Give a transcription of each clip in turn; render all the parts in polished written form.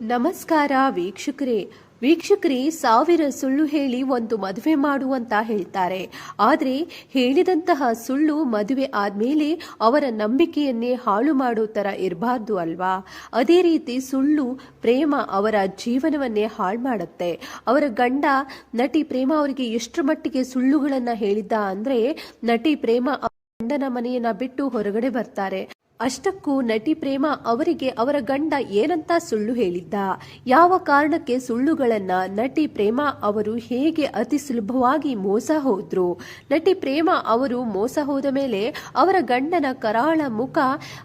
ನಮಸ್ಕಾರ ವೀಕ್ಷಕರೇ ಸಾವಿರ ಸುಳ್ಳು ಹೇಳಿ ಒಂದು ಮದುವೆ ಮಾಡುವಂತ ಹೇಳ್ತಾರೆ. ಆದರೆ ಹೇಳಿದಂತಹ ಸುಳ್ಳು ಮದುವೆ ಆದ್ಮೇಲೆ ಅವರ ನಂಬಿಕೆಯನ್ನೇ ಹಾಳು ಮಾಡೋ ತರ ಇರಬಾರ್ದು ಅಲ್ವಾ? ಅದೇ ರೀತಿ ಸುಳ್ಳು ಪ್ರೇಮ ಅವರ ಜೀವನವನ್ನೇ ಹಾಳು ಮಾಡುತ್ತೆ. ಅವರ ಗಂಡ ನಟಿ ಪ್ರೇಮ ಅವರಿಗೆ ಎಷ್ಟರ ಮಟ್ಟಿಗೆ ಸುಳ್ಳುಗಳನ್ನ ಹೇಳಿದ್ದ ಅಂದ್ರೆ, ನಟಿ ಪ್ರೇಮ ಗಂಡನ ಮನೆಯನ್ನ ಬಿಟ್ಟು ಹೊರಗಡೆ ಬರ್ತಾರೆ. ಅಷ್ಟಕ್ಕೂ ನಟಿ ಪ್ರೇಮ ಅವರಿಗೆ ಅವರ ಗಂಡ ಏನಂತ ಸುಳ್ಳು ಹೇಳಿದ್ದ, ಯಾವ ಕಾರಣಕ್ಕೆ ಸುಳ್ಳುಗಳನ್ನ ನಟಿ ಪ್ರೇಮ ಅವರು ಹೇಗೆ ಅತಿ ಸುಲಭವಾಗಿ ಮೋಸ ಹೋದ್ರು, ನಟಿ ಪ್ರೇಮ ಅವರು ಮೋಸ ಹೋದ ಮೇಲೆ ಅವರ ಗಂಡನ ಕರಾಳ ಮುಖ,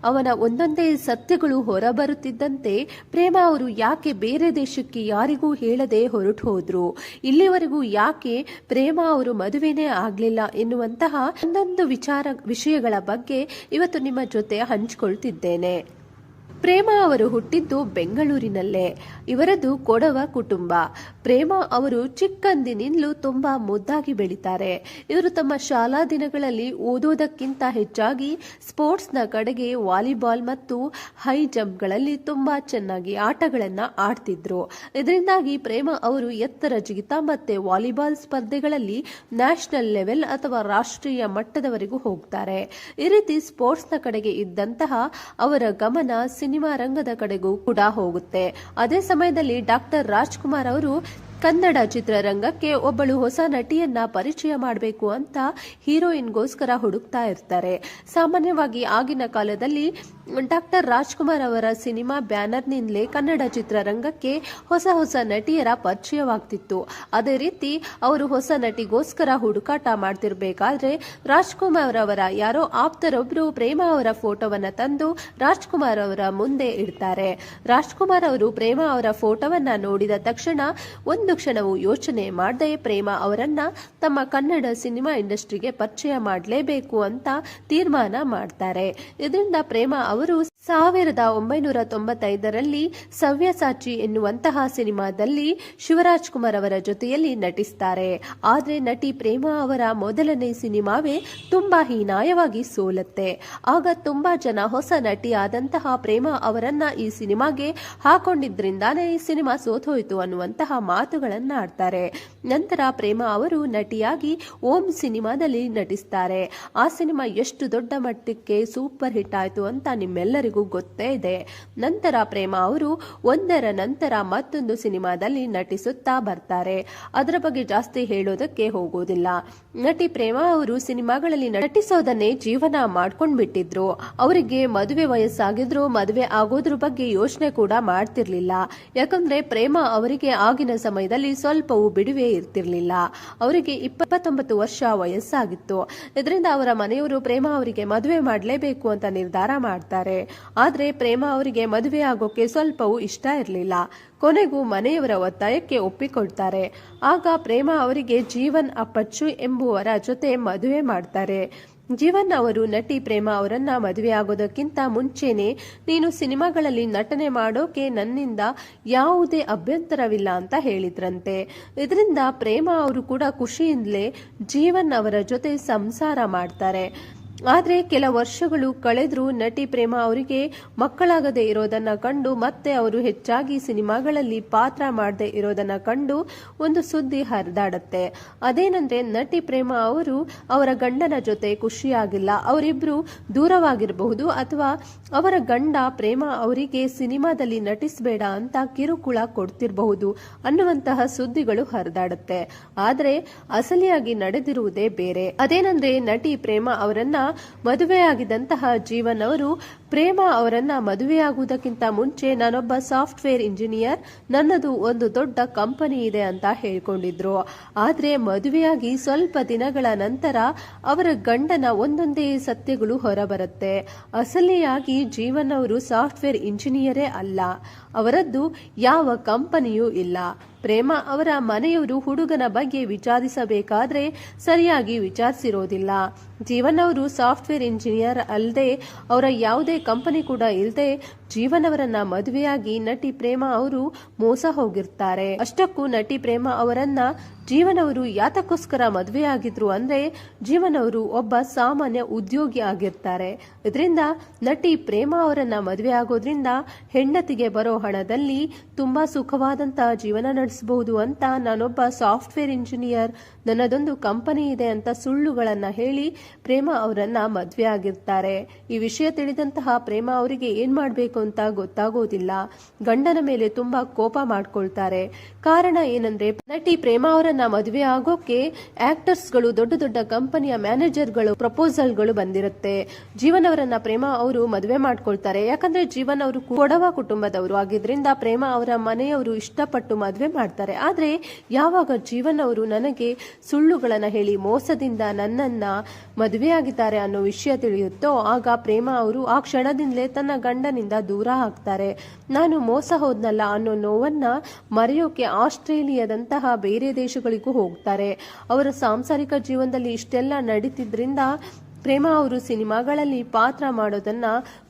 ಅವನ ಒಂದೊಂದೇ ಸತ್ಯಗಳು ಹೊರಬರುತ್ತಿದ್ದಂತೆ ಪ್ರೇಮ ಅವರು ಯಾಕೆ ಬೇರೆ ದೇಶಕ್ಕೆ ಯಾರಿಗೂ ಹೇಳದೆ ಹೊರಟು ಹೋದ್ರು, ಇಲ್ಲಿವರೆಗೂ ಯಾಕೆ ಪ್ರೇಮ ಅವರು ಮದುವೆನೇ ಆಗ್ಲಿಲ್ಲ ಎನ್ನುವಂತಹ ಒಂದೊಂದು ವಿಷಯಗಳ ಬಗ್ಗೆ ಇವತ್ತು ನಿಮ್ಮ ಜೊತೆ ಹಂಚಿಕೊಳ್ತಿದ್ದೇನೆ. ಪ್ರೇಮ ಅವರು ಹುಟ್ಟಿದ್ದು ಬೆಂಗಳೂರಿನಲ್ಲೇ. ಇವರದು ಕೊಡವ ಕುಟುಂಬ. ಪ್ರೇಮ ಅವರು ಚಿಕ್ಕಂದಿನಿಂದಲೂ ತುಂಬಾ ಮುದ್ದಾಗಿ ಬೆಳೀತಾರೆ. ಇವರು ತಮ್ಮ ಶಾಲಾ ದಿನಗಳಲ್ಲಿ ಓದೋದಕ್ಕಿಂತ ಹೆಚ್ಚಾಗಿ ಸ್ಪೋರ್ಟ್ಸ್ನ ಕಡೆಗೆ ವಾಲಿಬಾಲ್ ಮತ್ತು ಹೈ ಜಂಪ್ಗಳಲ್ಲಿ ತುಂಬಾ ಚೆನ್ನಾಗಿ ಆಟಗಳನ್ನ ಆಡ್ತಿದ್ರು. ಇದರಿಂದಾಗಿ ಪ್ರೇಮ ಅವರು ಎತ್ತರ ಜಿಗಿತ ಮತ್ತೆ ವಾಲಿಬಾಲ್ ಸ್ಪರ್ಧೆಗಳಲ್ಲಿ ನ್ಯಾಷನಲ್ ಲೆವೆಲ್ ಅಥವಾ ರಾಷ್ಟ್ರೀಯ ಮಟ್ಟದವರೆಗೂ ಹೋಗ್ತಾರೆ. ಈ ರೀತಿ ಸ್ಪೋರ್ಟ್ಸ್ನ ಕಡೆಗೆ ಇದ್ದಂತಹ ಅವರ ಗಮನ ಸಿನಿಮಾ ರಂಗದ ಕಡೆಗೂ ಕೂಡ ಹೋಗುತ್ತೆ. ಅದೇ ಸಮಯದಲ್ಲಿ ಡಾಕ್ಟರ್ ರಾಜ್ಕುಮಾರ್ ಅವರು ಕನ್ನಡ ಚಿತ್ರರಂಗಕ್ಕೆ ಒಬ್ಬಳು ಹೊಸ ನಟಿಯನ್ನ ಪರಿಚಯ ಮಾಡಬೇಕು ಅಂತ ಹೀರೋಯಿನ್ಗೋಸ್ಕರ ಹುಡುಕ್ತಾ ಇರ್ತಾರೆ. ಸಾಮಾನ್ಯವಾಗಿ ಆಗಿನ ಕಾಲದಲ್ಲಿ ಡಾಕ್ಟರ್ ರಾಜ್ಕುಮಾರ್ ಅವರ ಸಿನಿಮಾ ಬ್ಯಾನರ್ನಿಂದಲೇ ಕನ್ನಡ ಚಿತ್ರರಂಗಕ್ಕೆ ಹೊಸ ಹೊಸ ನಟಿಯರ ಪರಿಚಯವಾಗ್ತಿತ್ತು. ಅದೇ ರೀತಿ ಅವರು ಹೊಸ ನಟಿಗೋಸ್ಕರ ಹುಡುಕಾಟ ಮಾಡ್ತಿರ್ಬೇಕಾದ್ರೆ ರಾಜ್ಕುಮಾರ್ ಅವರ ಯಾರೋ ಆಪ್ತರೊಬ್ರು ಪ್ರೇಮ ಅವರ ಫೋಟೋವನ್ನ ತಂದು ರಾಜ್ಕುಮಾರ್ ಅವರ ಮುಂದೆ ಇಡ್ತಾರೆ. ರಾಜ್ಕುಮಾರ್ ಅವರು ಪ್ರೇಮ ಅವರ ಫೋಟೋವನ್ನ ನೋಡಿದ ತಕ್ಷಣ ಒಂದು ಕ್ಷಣವೂ ಯೋಚನೆ ಮಾಡದೆ ಪ್ರೇಮ ಅವರನ್ನ ತಮ್ಮ ಕನ್ನಡ ಸಿನಿಮಾ ಇಂಡಸ್ಟ್ರಿಗೆ ಪರಿಚಯ ಮಾಡಲೇಬೇಕು ಅಂತ ತೀರ್ಮಾನ ಮಾಡ್ತಾರೆ. ಇದರಿಂದ ಪ್ರೇಮ ಅವರು 1995ರಲ್ಲಿ ಸವ್ಯಸಾಚಿ ಎನ್ನುವಂತಹ ಸಿನಿಮಾದಲ್ಲಿ ಶಿವರಾಜ್ ಕುಮಾರ್ ಅವರ ಜೊತೆಯಲ್ಲಿ ನಟಿಸ್ತಾರೆ. ಆದ್ರೆ ನಟಿ ಪ್ರೇಮ ಅವರ ಮೊದಲನೇ ಸಿನಿಮಾವೇ ತುಂಬಾ ಹೀನಾಯವಾಗಿ ಸೋಲುತ್ತೆ. ಆಗ ತುಂಬಾ ಜನ ಹೊಸ ನಟಿ ಆದಂತಹ ಪ್ರೇಮ ಅವರನ್ನ ಈ ಸಿನಿಮಾಗೆ ಹಾಕೊಂಡಿದ್ರಿಂದಾನೇ ಈ ಸಿನಿಮಾ ಸೋತೋಯ್ತು ಅನ್ನುವಂತಹ ಮಾತುಗಳನ್ನ ಆಡ್ತಾರೆ. ನಂತರ ಪ್ರೇಮ ಅವರು ನಟಿಯಾಗಿ ಓಂ ಸಿನಿಮಾದಲ್ಲಿ ನಟಿಸ್ತಾರೆ. ಆ ಸಿನಿಮಾ ಎಷ್ಟು ದೊಡ್ಡ ಮಟ್ಟಕ್ಕೆ ಸೂಪರ್ ಹಿಟ್ ಆಯ್ತು ಅಂತ ನಿಮ್ಮೆಲ್ಲರಿಗೂ ಗೊತ್ತೇ ಇದೆ. ನಂತರ ಪ್ರೇಮ ಅವರು ಒಂದರ ನಂತರ ಮತ್ತೊಂದು ಸಿನಿಮಾದಲ್ಲಿ ನಟಿಸುತ್ತಾ ಬರ್ತಾರೆ. ಅದರ ಬಗ್ಗೆ ಜಾಸ್ತಿ ಹೇಳೋದಕ್ಕೆ ಹೋಗೋದಿಲ್ಲ. ನಟಿ ಪ್ರೇಮ ಅವರು ಸಿನಿಮಾಗಳಲ್ಲಿ ನಟಿಸೋದನ್ನೇ ಜೀವನ ಮಾಡ್ಕೊಂಡ್ ಬಿಟ್ಟಿದ್ರು. ಅವರಿಗೆ ಮದುವೆ ವಯಸ್ಸಾಗಿದ್ರು ಮದುವೆ ಆಗೋದ್ರ ಬಗ್ಗೆ ಯೋಚನೆ ಕೂಡ ಮಾಡ್ತಿರ್ಲಿಲ್ಲ. ಯಾಕಂದ್ರೆ ಪ್ರೇಮ ಅವರಿಗೆ ಆಗಿನ ಸಮಯದಲ್ಲಿ ಸ್ವಲ್ಪವೂ ಬಿಡುವೆ ಇರ್ತಿರ್ಲಿಲ್ಲ. ಅವರಿಗೆ 29 ವರ್ಷ ವಯಸ್ಸಾಗಿತ್ತು. ಇದರಿಂದ ಅವರ ಮನೆಯವರು ಪ್ರೇಮ ಅವರಿಗೆ ಮದುವೆ ಮಾಡಲೇಬೇಕು ಅಂತ ನಿರ್ಧಾರ ಮಾಡ್ತಾರೆ. ಆದ್ರೆ ಪ್ರೇಮ ಅವರಿಗೆ ಮದುವೆ ಆಗೋಕೆ ಸ್ವಲ್ಪವೂ ಇಷ್ಟ ಇರಲಿಲ್ಲ. ಕೊನೆಗೂ ಮನೆಯವರ ಒತ್ತಾಯಕ್ಕೆ ಒಪ್ಪಿಕೊಳ್ತಾರೆ. ಆಗ ಪ್ರೇಮ ಅವರಿಗೆ ಜೀವನ್ ಅಪ್ಪಚ್ಚು ಎಂಬುವರ ಜೊತೆ ಮದುವೆ ಮಾಡ್ತಾರೆ. ಜೀವನ್ ಅವರು ನಟಿ ಪ್ರೇಮ ಅವರನ್ನ ಮದುವೆ ಆಗೋದಕ್ಕಿಂತ ಮುಂಚೆನೆ ನೀನು ಸಿನಿಮಾಗಳಲ್ಲಿ ನಟನೆ ಮಾಡೋಕೆ ನನ್ನಿಂದ ಯಾವುದೇ ಅಭ್ಯಂತರವಿಲ್ಲ ಅಂತ ಹೇಳಿದ್ರಂತೆ. ಇದರಿಂದ ಪ್ರೇಮ ಅವರು ಕೂಡ ಖುಷಿಯಿಂದಲೇ ಜೀವನ್ ಅವರ ಜೊತೆ ಸಂಸಾರ ಮಾಡ್ತಾರೆ. ಆದ್ರೆ ಕೆಲ ವರ್ಷಗಳು ಕಳೆದ್ರೂ ನಟಿ ಪ್ರೇಮ ಅವರಿಗೆ ಮಕ್ಕಳಾಗದೆ ಇರೋದನ್ನ ಕಂಡು ಮತ್ತೆ ಅವರು ಹೆಚ್ಚಾಗಿ ಸಿನಿಮಾಗಳಲ್ಲಿ ಪಾತ್ರ ಮಾಡದೆ ಇರೋದನ್ನ ಕಂಡು ಒಂದು ಸುದ್ದಿ ಹರಿದಾಡುತ್ತೆ. ಅದೇನಂದ್ರೆ ನಟಿ ಪ್ರೇಮ ಅವರು ಅವರ ಗಂಡನ ಜೊತೆ ಖುಷಿಯಾಗಿಲ್ಲ, ಅವರಿಬ್ರು ದೂರವಾಗಿರಬಹುದು ಅಥವಾ ಅವರ ಗಂಡ ಪ್ರೇಮ ಅವರಿಗೆ ಸಿನಿಮಾದಲ್ಲಿ ನಟಿಸಬೇಡ ಅಂತ ಕಿರುಕುಳ ಕೊಡ್ತಿರಬಹುದು ಅನ್ನುವಂತಹ ಸುದ್ದಿಗಳು ಹರಿದಾಡುತ್ತೆ. ಆದ್ರೆ ಅಸಲಿಯಾಗಿ ನಡೆದಿರುವುದೇ ಬೇರೆ. ಅದೇನಂದ್ರೆ ನಟಿ ಪ್ರೇಮ ಅವರನ್ನ ಮದುವೆಯಾಗಿದ್ದಂತಹ ಜೀವನ್ ಅವರು ಪ್ರೇಮ ಅವರನ್ನ ಮದುವೆಯಾಗುವುದಕ್ಕಿಂತ ಮುಂಚೆ ನಾನೊಬ್ಬ ಸಾಫ್ಟ್ವೇರ್ ಇಂಜಿನಿಯರ್, ನನ್ನದು ಒಂದು ದೊಡ್ಡ ಕಂಪನಿ ಇದೆ ಅಂತ ಹೇಳ್ಕೊಂಡಿದ್ರು. ಆದ್ರೆ ಮದುವೆಯಾಗಿ ಸ್ವಲ್ಪ ದಿನಗಳ ನಂತರ ಅವರ ಗಂಡನ ಒಂದೊಂದೇ ಸತ್ಯಗಳು ಹೊರಬರುತ್ತೆ. ಅಸಲಿಯಾಗಿ ಜೀವನ್ ಅವರು ಸಾಫ್ಟ್ವೇರ್ ಇಂಜಿನಿಯರೇ ಅಲ್ಲ, ಅವರದ್ದು ಯಾವ ಕಂಪನಿಯೂ ಇಲ್ಲ. ಪ್ರೇಮ ಅವರ ಮನೆಯವರು ಹುಡುಗನ ಬಗ್ಗೆ ವಿಚಾರಿಸಬೇಕಾದ್ರೆ ಸರಿಯಾಗಿ ವಿಚಾರಿಸಿರೋದಿಲ್ಲ. ಜೀವನ್ ಅವರು ಸಾಫ್ಟ್ವೇರ್ ಇಂಜಿನಿಯರ್ ಅಲ್ಲದೆ ಅವರ ಯಾವುದೇ ಕಂಪನಿ ಕೂಡ ಇಲ್ಲದೆ ಜೀವನ್ ಅವರನ್ನ ಮದುವೆಯಾಗಿ ನಟಿ ಪ್ರೇಮ ಅವರು ಮೋಸ ಹೋಗಿರ್ತಾರೆ. ಅಷ್ಟಕ್ಕೂ ನಟಿ ಪ್ರೇಮ ಅವರನ್ನ ಜೀವನ್ ಅವರು ಯಾತಕ್ಕೋಸ್ಕರ ಮದುವೆಯಾಗಿದ್ರು ಅಂದ್ರೆ ಜೀವನ್ ಅವರು ಒಬ್ಬ ಸಾಮಾನ್ಯ ಉದ್ಯೋಗಿ ಆಗಿರ್ತಾರೆ. ಇದರಿಂದ ನಟಿ ಪ್ರೇಮ ಅವರನ್ನ ಮದುವೆ ಆಗೋದ್ರಿಂದ ಹೆಂಡತಿಗೆ ಬರೋ ಹಣದಲ್ಲಿ ತುಂಬಾ ಸುಖವಾದಂತಹ ಜೀವನ ನಡೆಸಬಹುದು ಅಂತ, ನಾನೊಬ್ಬ ಸಾಫ್ಟ್ವೇರ್ ಇಂಜಿನಿಯರ್, ನನ್ನದೊಂದು ಕಂಪನಿ ಇದೆ ಅಂತ ಸುಳ್ಳುಗಳನ್ನ ಹೇಳಿ ಪ್ರೇಮ ಅವರನ್ನ ಮದುವೆ ಆಗಿರ್ತಾರೆ. ಈ ವಿಷಯ ತಿಳಿದಂತಹ ಪ್ರೇಮ ಅವರಿಗೆ ಏನ್ ಮಾಡ್ಬೇಕು ಅಂತ ಗೊತ್ತಾಗೋದಿಲ್ಲ. ಗಂಡನ ಮೇಲೆ ತುಂಬಾ ಕೋಪ ಮಾಡ್ಕೊಳ್ತಾರೆ. ಕಾರಣ ಏನಂದ್ರೆ ನಟಿ ಪ್ರೇಮ ಅವರನ್ನ ಮದುವೆ ಆಗೋಕೆ ಆಕ್ಟರ್ಸ್ಗಳು, ದೊಡ್ಡ ದೊಡ್ಡ ಕಂಪನಿಯ ಮ್ಯಾನೇಜರ್ಗಳು ಪ್ರಪೋಸಲ್ಗಳು ಬಂದಿರುತ್ತೆ. ಜೀವನ್ ಅವರನ್ನ ಪ್ರೇಮ ಅವರು ಮದುವೆ ಮಾಡ್ಕೊಳ್ತಾರೆ. ಯಾಕಂದ್ರೆ ಜೀವನ್ ಅವರು ಕೊಡವ ಕುಟುಂಬದವರು ಆಗಿದ್ರಿಂದ ಪ್ರೇಮ ಅವರ ಮನೆಯವರು ಇಷ್ಟಪಟ್ಟು ಮದುವೆ ಮಾಡ್ತಾರೆ. ಆದ್ರೆ ಯಾವಾಗ ಜೀವನ್ ಅವರು ನನಗೆ ಸುಳ್ಳುಗಳನ್ನ ಹೇಳಿ ಮೋಸದಿಂದ ನನ್ನನ್ನ ಮದುವೆಯಾಗಿದ್ದಾರೆ ಅನ್ನೋ ವಿಷಯ ತಿಳಿಯುತ್ತೋ ಆಗ ಪ್ರೇಮ ಅವರು ಆ ಕ್ಷಣದಿಂದಲೇ ತನ್ನ ಗಂಡನಿಂದ ದೂರ ಆಗ್ತಾರೆ. ನಾನು ಮೋಸ ಹೋದ್ನಲ್ಲ ಅನ್ನೋ ನೋವನ್ನ ಮರೆಯೋಕೆ ಆಸ್ಟ್ರೇಲಿಯಾದಂತಹ ಬೇರೆ ದೇಶಗಳಿಗೂ ಹೋಗ್ತಾರೆ. ಅವರ ಸಾಂಸಾರಿಕ ಜೀವನದಲ್ಲಿ ಇಷ್ಟೆಲ್ಲ ನಡೀತಿದ್ರಿಂದ ಪ್ರೇಮ ಅವರು ಸಿನಿಮಾಗಳಲ್ಲಿ ಪಾತ್ರ ಮಾಡೋದನ್ನ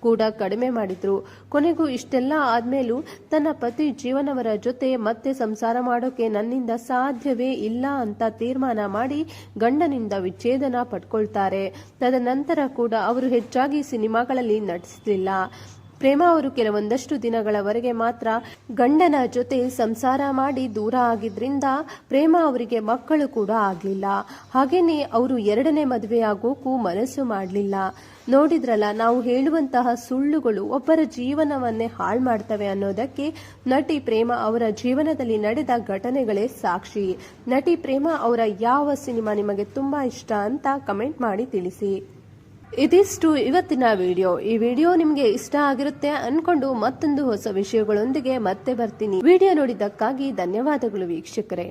ಕೂಡ ಕಡಿಮೆ ಮಾಡಿದ್ರು. ಕೊನೆಗೂ ಇಷ್ಟೆಲ್ಲ ಆದ್ಮೇಲೂ ತನ್ನ ಪತಿ ಜೀವನ್ ಅವರ ಜೊತೆ ಮತ್ತೆ ಸಂಸಾರ ಮಾಡೋಕೆ ನನ್ನಿಂದ ಸಾಧ್ಯವೇ ಇಲ್ಲ ಅಂತ ತೀರ್ಮಾನ ಮಾಡಿ ಗಂಡನಿಂದ ವಿಚ್ಛೇದನ ಪಡ್ಕೊಳ್ತಾರೆ. ತದನಂತರ ಕೂಡ ಅವರು ಹೆಚ್ಚಾಗಿ ಸಿನಿಮಾಗಳಲ್ಲಿ ನಟಿಸಲಿಲ್ಲ. ಪ್ರೇಮ ಅವರು ಕೆಲವೊಂದಷ್ಟು ದಿನಗಳವರೆಗೆ ಮಾತ್ರ ಗಂಡನ ಜೊತೆ ಸಂಸಾರ ಮಾಡಿ ದೂರ ಆಗಿದ್ರಿಂದ ಪ್ರೇಮ ಅವರಿಗೆ ಮಕ್ಕಳು ಕೂಡ ಆಗಲಿಲ್ಲ. ಹಾಗೇನೆ ಅವರು ಎರಡನೇ ಮದುವೆಯಾಗೋಕ್ಕೂ ಮನಸ್ಸು ಮಾಡಲಿಲ್ಲ. ನೋಡಿದ್ರಲ್ಲ, ನಾವು ಹೇಳುವಂತಹ ಸುಳ್ಳುಗಳು ಒಬ್ಬರ ಜೀವನವನ್ನೇ ಹಾಳು ಮಾಡ್ತವೆ ಅನ್ನೋದಕ್ಕೆ ನಟಿ ಪ್ರೇಮ ಅವರ ಜೀವನದಲ್ಲಿ ನಡೆದ ಘಟನೆಗಳೇ ಸಾಕ್ಷಿ. ನಟಿ ಪ್ರೇಮ ಅವರ ಯಾವ ಸಿನಿಮಾ ನಿಮಗೆ ತುಂಬಾ ಇಷ್ಟ ಅಂತ ಕಮೆಂಟ್ ಮಾಡಿ ತಿಳಿಸಿ. ಇದಿಷ್ಟು ಇವತ್ತಿನ ವಿಡಿಯೋ. ಈ ವಿಡಿಯೋ ನಿಮಗೆ ಇಷ್ಟ ಆಗಿರುತ್ತೆ ಅನ್ಕೊಂಡು ಮತ್ತೊಂದು ಹೊಸ ವಿಷಯಗಳೊಂದಿಗೆ ಮತ್ತೆ ಬರ್ತೀನಿ. ವಿಡಿಯೋ ನೋಡಿದ್ದಕ್ಕಾಗಿ ಧನ್ಯವಾದಗಳು ವೀಕ್ಷಕರೇ.